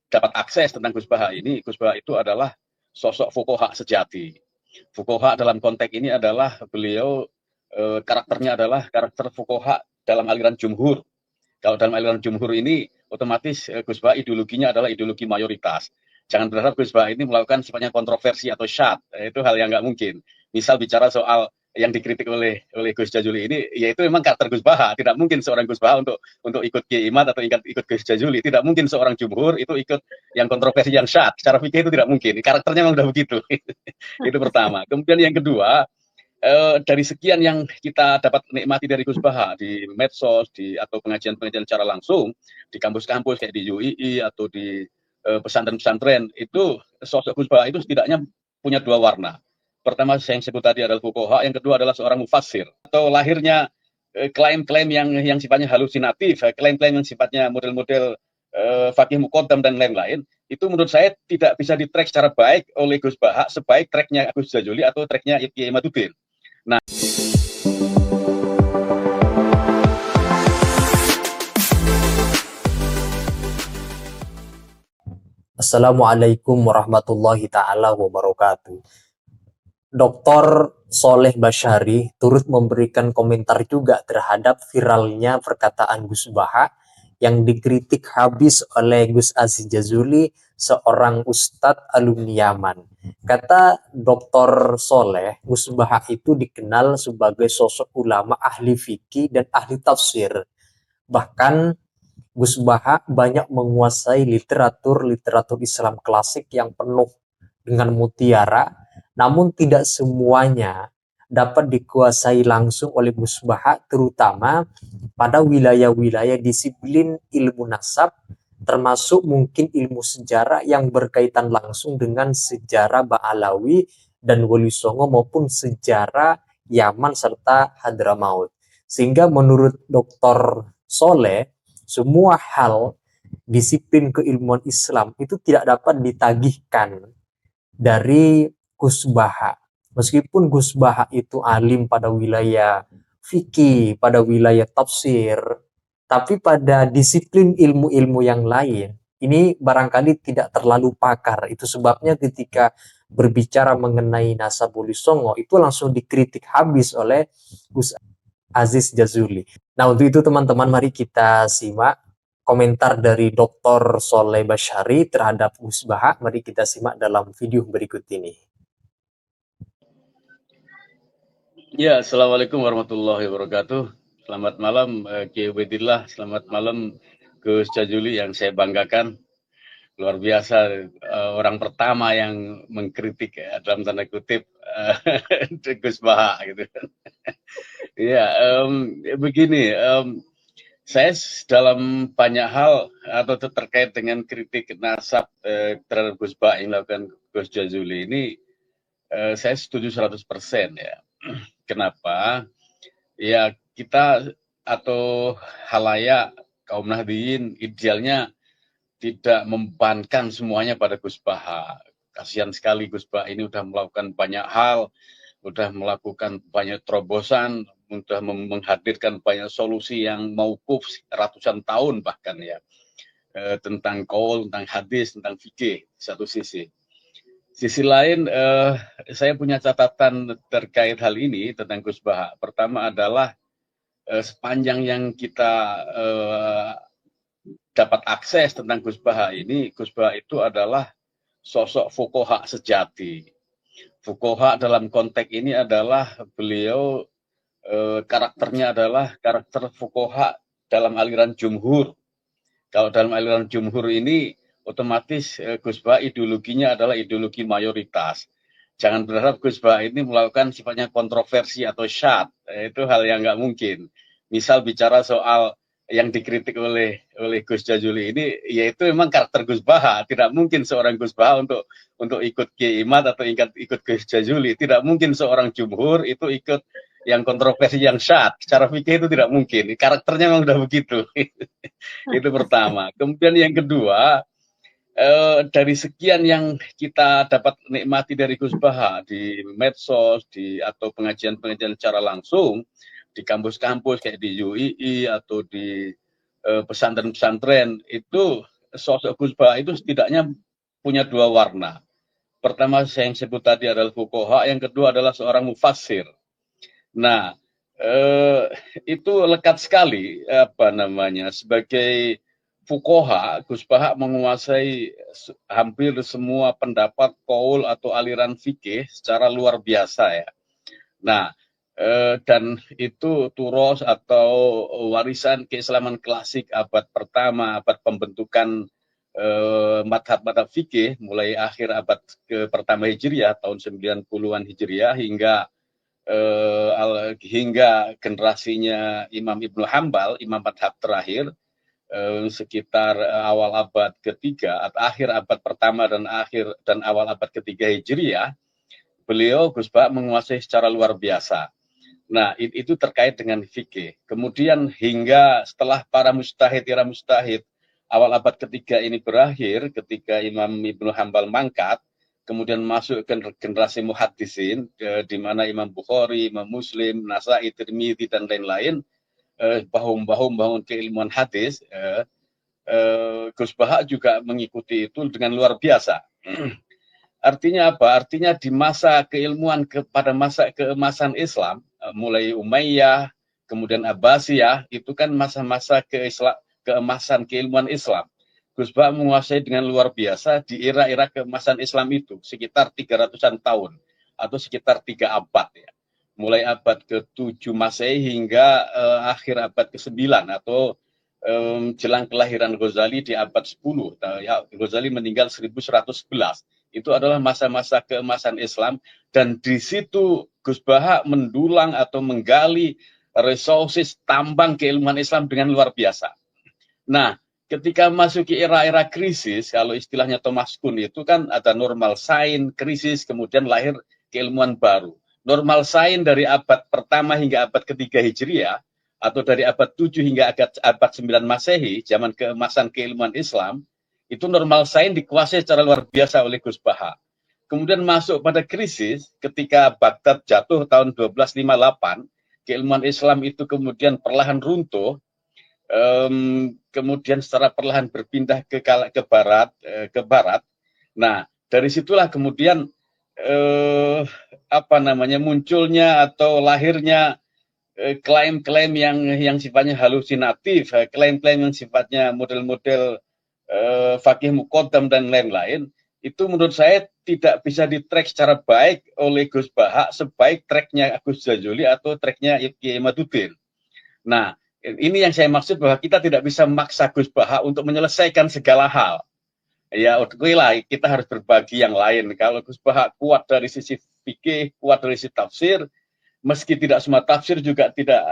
dapat akses tentang Gus Baha ini, Gus Baha itu adalah sosok fuqaha sejati. Fuqaha dalam konteks ini adalah beliau karakternya adalah karakter fuqaha dalam aliran jumhur. Kalau dalam aliran jumhur ini otomatis Gus Baha ideologinya adalah ideologi mayoritas. Jangan berharap Gus Baha ini melakukan sifatnya kontroversi atau syad, itu hal yang nggak mungkin. Misal bicara soal yang dikritik oleh Gus Jazuli ini, yaitu memang karakter Gus Baha. Tidak mungkin seorang Gus Baha untuk ikut Kiai Imad atau ikut Gus Jazuli. Tidak mungkin seorang jumhur itu ikut yang kontroversi yang syad. Secara fikih itu tidak mungkin. Karakternya memang udah begitu. Itu pertama. Kemudian yang kedua, dari sekian yang kita dapat nikmati dari Gus Baha di medsos, atau pengajian-pengajian secara langsung di kampus-kampus kayak di UII atau di pesantren-pesantren, itu sosok Gus Baha itu setidaknya punya dua warna. Pertama saya yang sebut tadi adalah fuqaha, yang kedua adalah seorang mufassir. Atau lahirnya klaim-klaim yang sifatnya halusinatif, klaim-klaim yang sifatnya model-model fakih muqaddam dan lain-lain, itu menurut saya tidak bisa di-track secara baik oleh Gus Baha sebaik tracknya Gus Jazuli atau tracknya Kiai Imaduddin. Nah, Assalamualaikum warahmatullahi ta'ala wabarakatuh. Dr. Soleh Basyari turut memberikan komentar juga terhadap viralnya perkataan Gus Baha yang dikritik habis oleh Gus Aziz Jazuli, seorang ustadz alumni Yaman. Kata Dr. Soleh, Gus Baha itu dikenal sebagai sosok ulama ahli fikih dan ahli tafsir. Bahkan Gus Baha banyak menguasai literatur Islam klasik yang penuh dengan mutiara, namun tidak semuanya dapat dikuasai langsung oleh Gus Baha, terutama pada wilayah-wilayah disiplin ilmu nasab, termasuk mungkin ilmu sejarah yang berkaitan langsung dengan sejarah Ba'alawi dan Wali Songo maupun sejarah Yaman serta Hadramaut. Sehingga menurut Dr. Soleh, semua hal disiplin keilmuan Islam itu tidak dapat ditagihkan dari Gus Baha. Meskipun Gus Baha itu alim pada wilayah fikih, pada wilayah tafsir, tapi pada disiplin ilmu-ilmu yang lain, ini barangkali tidak terlalu pakar. Itu sebabnya ketika berbicara mengenai nasab Wali Songo, itu langsung dikritik habis oleh Gus Aziz Jazuli. Nah, untuk itu teman-teman, mari kita simak komentar dari Dr. Soleh Basyari terhadap Gus Baha. Mari kita simak dalam video berikut ini. ya, Assalamualaikum warahmatullahi wabarakatuh. Selamat malam Kiai Ubaidillah, selamat malam Gus Jazuli yang saya banggakan. Luar biasa, orang pertama yang mengkritik dalam tanda kutip Gus Baha gitu. Ya, begini, saya dalam banyak hal atau terkait dengan kritik nasab terhadap Gus Baha yang dilakukan Gus Jazuli ini, saya setuju 100% ya. Kenapa? Ya, kita atau halayak kaum Nahdliyin idealnya tidak membebankan semuanya pada Gus Baha. Kasihan sekali Gus Baha ini udah melakukan banyak hal, udah melakukan banyak terobosan, udah menghadirkan banyak solusi yang mauquf ratusan tahun bahkan ya, tentang qaul, tentang hadis, tentang fikih satu sisi. Sisi lain, saya punya catatan terkait hal ini tentang Gus Baha. Pertama adalah sepanjang yang kita dapat akses tentang Gus Baha ini, Gus Baha itu adalah sosok fuqaha sejati. Fuqaha dalam konteks ini adalah beliau karakternya adalah karakter fuqaha dalam aliran jumhur. Kalau dalam aliran jumhur ini otomatis Gus Baha ideologinya adalah ideologi mayoritas. Jangan berharap Gus Baha ini melakukan sifatnya kontroversi atau syad, itu hal yang nggak mungkin. Misal bicara soal yang dikritik oleh Gus Jazuli ini, yaitu memang karakter Gus Baha. Tidak mungkin seorang Gus Baha untuk ikut Kiai Imad atau ikut Gus Jazuli. Tidak mungkin seorang jumhur itu ikut yang kontroversi yang syad. Secara fikih itu tidak mungkin. Karakternya memang udah begitu. Itu pertama. Kemudian yang kedua, dari sekian yang kita dapat nikmati dari Gus Baha di medsos, atau pengajian-pengajian secara langsung di kampus-kampus kayak di UII atau di pesantren-pesantren, itu sosok Gus Baha itu setidaknya punya dua warna. Pertama saya yang sebut tadi adalah fuqaha, yang kedua adalah seorang mufassir. Nah, itu lekat sekali apa namanya sebagai fuqaha, Gus Baha menguasai hampir semua pendapat qaul atau aliran fikih secara luar biasa ya. Nah, dan itu turos atau warisan keislaman klasik abad pertama, abad pembentukan madhab-madhab fikih mulai akhir abad ke pertama Hijriah tahun 90-an Hijriah hingga generasinya Imam Ibnu Hambal, Imam madhab terakhir sekitar awal abad ketiga, akhir abad pertama dan awal abad ketiga Hijriah, beliau Gus Baha menguasai secara luar biasa. Nah, itu terkait dengan fikih. Kemudian hingga setelah para mujtahid, era mujtahid, awal abad ketiga ini berakhir, ketika Imam Ibnu Hambal mangkat, kemudian masuk ke generasi muhaddisin, di mana Imam Bukhari, Imam Muslim, Nasa'i, Tirmidzi, dan lain-lain, bahu-bahu membangun keilmuan hadis, Gus Baha juga mengikuti itu dengan luar biasa. Artinya apa? Artinya di masa keilmuan pada masa keemasan Islam, mulai Umayyah, kemudian Abbasiyah, itu kan masa-masa keemasan keilmuan Islam. Gus Baha menguasai dengan luar biasa di era-era keemasan Islam itu, sekitar 300-an tahun, atau sekitar 3 abad ya. Mulai abad ke-7 Masehi hingga akhir abad ke-9, atau jelang kelahiran Ghazali di abad 10. Ya, Ghazali meninggal 1111. Itu adalah masa-masa keemasan Islam, dan di situ Gus Baha mendulang atau menggali resources tambang keilmuan Islam dengan luar biasa. Nah, ketika masuk ke era-era krisis, kalau istilahnya Thomas Kuhn itu kan ada normal science, krisis, kemudian lahir keilmuan baru. Normal science dari abad pertama hingga abad ketiga Hijriah, atau dari abad 7 hingga abad 9 Masehi, zaman keemasan keilmuan Islam, itu normal science dikuasai secara luar biasa oleh Gus Baha. Kemudian masuk pada krisis ketika Baghdad jatuh tahun 1258, keilmuan Islam itu kemudian perlahan runtuh, kemudian secara perlahan berpindah ke barat. Nah, dari situlah kemudian munculnya atau lahirnya klaim-klaim yang sifatnya halusinatif, klaim-klaim yang sifatnya model-model fakih muqaddam dan lain-lain, itu menurut saya tidak bisa di-track secara baik oleh Gus Baha sebaik tracknya Gus Jazuli atau tracknya Kiai Imaduddin. Nah, ini yang saya maksud bahwa kita tidak bisa memaksa Gus Baha untuk menyelesaikan segala hal. Ya, oke lah, kita harus berbagi yang lain. Kalau Gus Baha kuat dari sisi fikih, kuat dari sisi tafsir, meski tidak semua tafsir juga tidak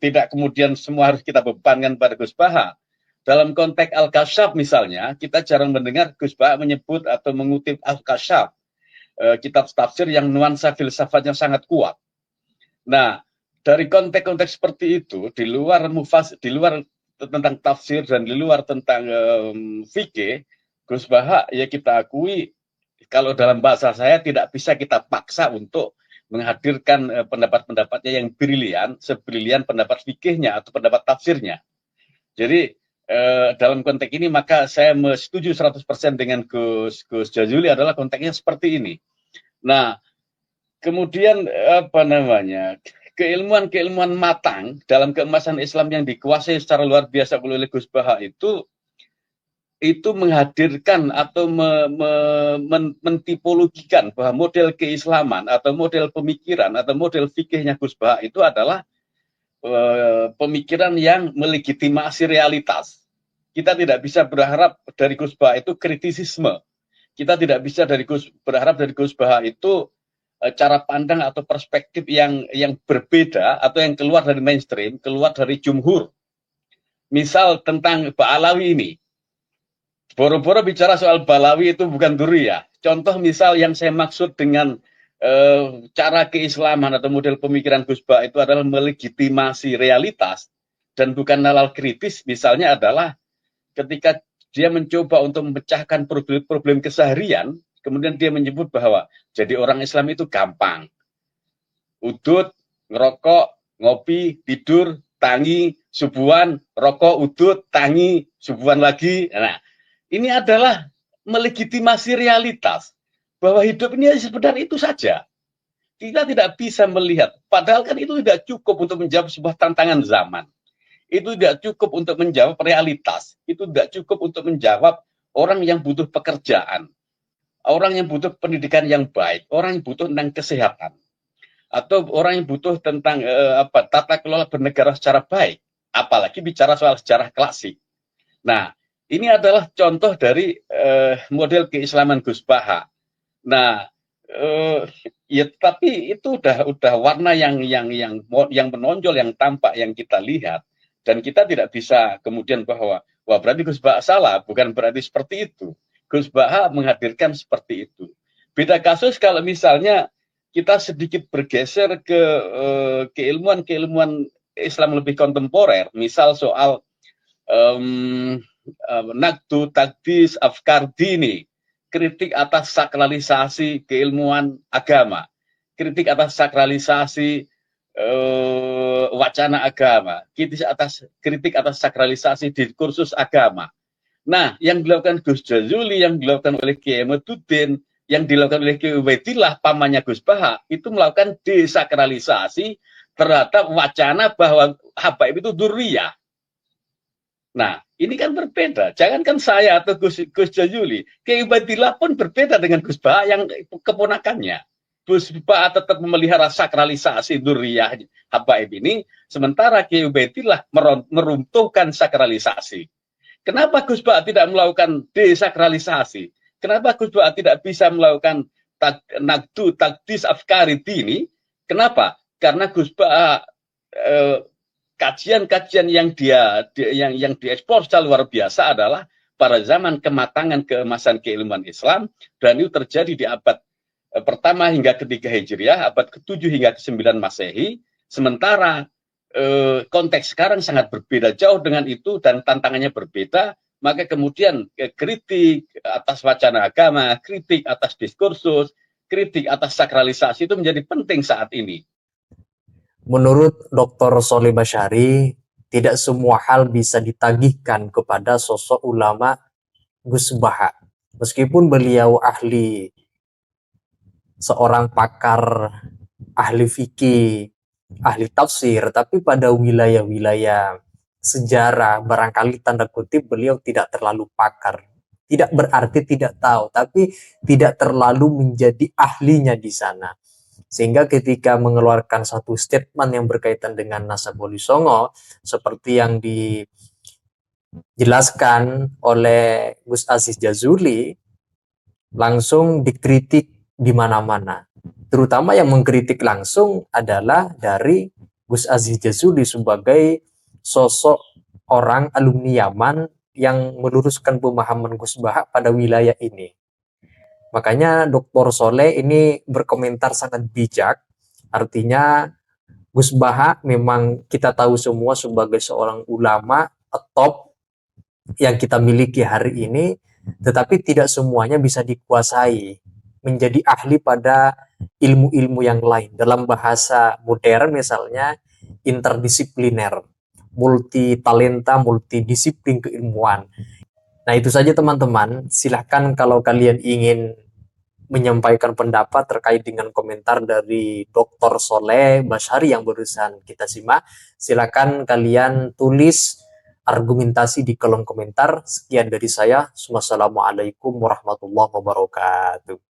tidak kemudian semua harus kita bebankan pada Gus Baha. Dalam konteks Al-Kasyaf misalnya, kita jarang mendengar Gus Baha menyebut atau mengutip Al-Kasyaf, kitab tafsir yang nuansa filsafatnya sangat kuat. Nah, dari konteks-konteks seperti itu, di luar tentang tafsir dan di luar tentang fikih, Gus Baha ya kita akui, kalau dalam bahasa saya tidak bisa kita paksa untuk menghadirkan pendapat-pendapatnya yang brilian, sebrilian pendapat fikihnya atau pendapat tafsirnya. Jadi dalam konteks ini maka saya setuju 100% dengan Gus Jazuli adalah konteksnya seperti ini. Nah, kemudian keilmuan matang dalam keemasan Islam yang dikuasai secara luar biasa oleh Gus Baha itu menghadirkan atau mentipologikan bahwa model keislaman atau model pemikiran atau model fikihnya Gus Baha itu adalah pemikiran yang melegitimasi realitas. Kita tidak bisa berharap dari Gus Baha itu kritisisme. Kita tidak bisa berharap dari Gus Baha itu cara pandang atau perspektif yang berbeda atau yang keluar dari mainstream, keluar dari jumhur. Misal tentang Ba'alawi ini. Boro-boro bicara soal Ba'alawi itu bukan duriyah. Contoh misal yang saya maksud dengan cara keislaman atau model pemikiran Gus Baha itu adalah melegitimasi realitas dan bukan nalar kritis. Misalnya adalah ketika dia mencoba untuk memecahkan problem keseharian, kemudian dia menyebut bahwa jadi orang Islam itu gampang. Udut, ngerokok, ngopi, tidur, tangi, subuhan, rokok, udut, tangi, subuhan lagi. Nah, ini adalah melegitimasi realitas bahwa hidup ini sebenarnya itu saja. Kita tidak bisa melihat, padahal kan itu tidak cukup untuk menjawab sebuah tantangan zaman. Itu tidak cukup untuk menjawab realitas. Itu tidak cukup untuk menjawab orang yang butuh pekerjaan, orang yang butuh pendidikan yang baik, orang yang butuh tentang kesehatan, atau orang yang butuh tentang tata kelola bernegara secara baik, apalagi bicara soal sejarah klasik. Nah, ini adalah contoh dari model keislaman Gus Baha. Nah, ya tapi itu udah warna yang menonjol, yang tampak, yang kita lihat, dan kita tidak bisa kemudian bahwa wah berarti Gus Baha salah, bukan berarti seperti itu. Gus Baha menghadirkan seperti itu. Beda kasus kalau misalnya kita sedikit bergeser ke keilmuan Islam lebih kontemporer, misal soal Naqdu Taqdis Afkar Dini, kritik atas sakralisasi keilmuan agama, kritik atas sakralisasi wacana agama, kritik atas sakralisasi diskursus agama. Nah, yang dilakukan Gus Jazuli, yang dilakukan oleh Kiai Ahmaduddin, yang dilakukan oleh Kiai Ubaidillah, pamannya Gus Baha, itu melakukan desakralisasi terhadap wacana bahwa habaib itu dzurriyah. Nah, ini kan berbeda. Jangankan saya atau Gus Jazuli, Kiai Ubaidillah pun berbeda dengan Gus Baha yang keponakannya. Gus Baha tetap memelihara sakralisasi dzurriyah habaib ini, sementara Kiai Ubaidillah meruntuhkan sakralisasi. Kenapa Gus Baha tidak melakukan desakralisasi? Kenapa Gus Baha tidak bisa melakukan naqdu taqdis afkari dini? Kenapa? Karena Gus Baha kajian-kajian yang dieksplor secara luar biasa adalah pada zaman kematangan keemasan keilmuan Islam, dan itu terjadi di abad pertama hingga ketiga Hijriah, abad ke-7 hingga ke-9 Masehi. Sementara konteks sekarang sangat berbeda jauh dengan itu dan tantangannya berbeda, maka kemudian kritik atas wacana agama, kritik atas diskursus, kritik atas sakralisasi itu menjadi penting saat ini. Menurut Dr. Sholeh Bashari, tidak semua hal bisa ditagihkan kepada sosok ulama Gus Baha. Meskipun beliau seorang pakar, ahli fikih, ahli tafsir, tapi pada wilayah-wilayah sejarah barangkali tanda kutip beliau tidak terlalu pakar. Tidak berarti tidak tahu, tapi tidak terlalu menjadi ahlinya di sana. Sehingga ketika mengeluarkan satu statement yang berkaitan dengan Nasabuli Songo, seperti yang dijelaskan oleh Gus Aziz Jazuli, langsung dikritik di mana-mana. Terutama yang mengkritik langsung adalah dari Gus Aziz Jazuli sebagai sosok orang alumni Yaman yang meluruskan pemahaman Gus Baha pada wilayah ini. Makanya Dr. Sholeh ini berkomentar sangat bijak, artinya Gus Baha memang kita tahu semua sebagai seorang ulama top yang kita miliki hari ini, tetapi tidak semuanya bisa dikuasai menjadi ahli pada ilmu-ilmu yang lain. Dalam bahasa modern misalnya interdisipliner, multi talenta, multidisiplin keilmuan. Nah itu saja teman-teman, silahkan kalau kalian ingin menyampaikan pendapat terkait dengan komentar dari Dr. Sholeh Bashari yang barusan kita simak, silakan kalian tulis argumentasi di kolom komentar. Sekian dari saya. Wassalamualaikum warahmatullahi wabarakatuh.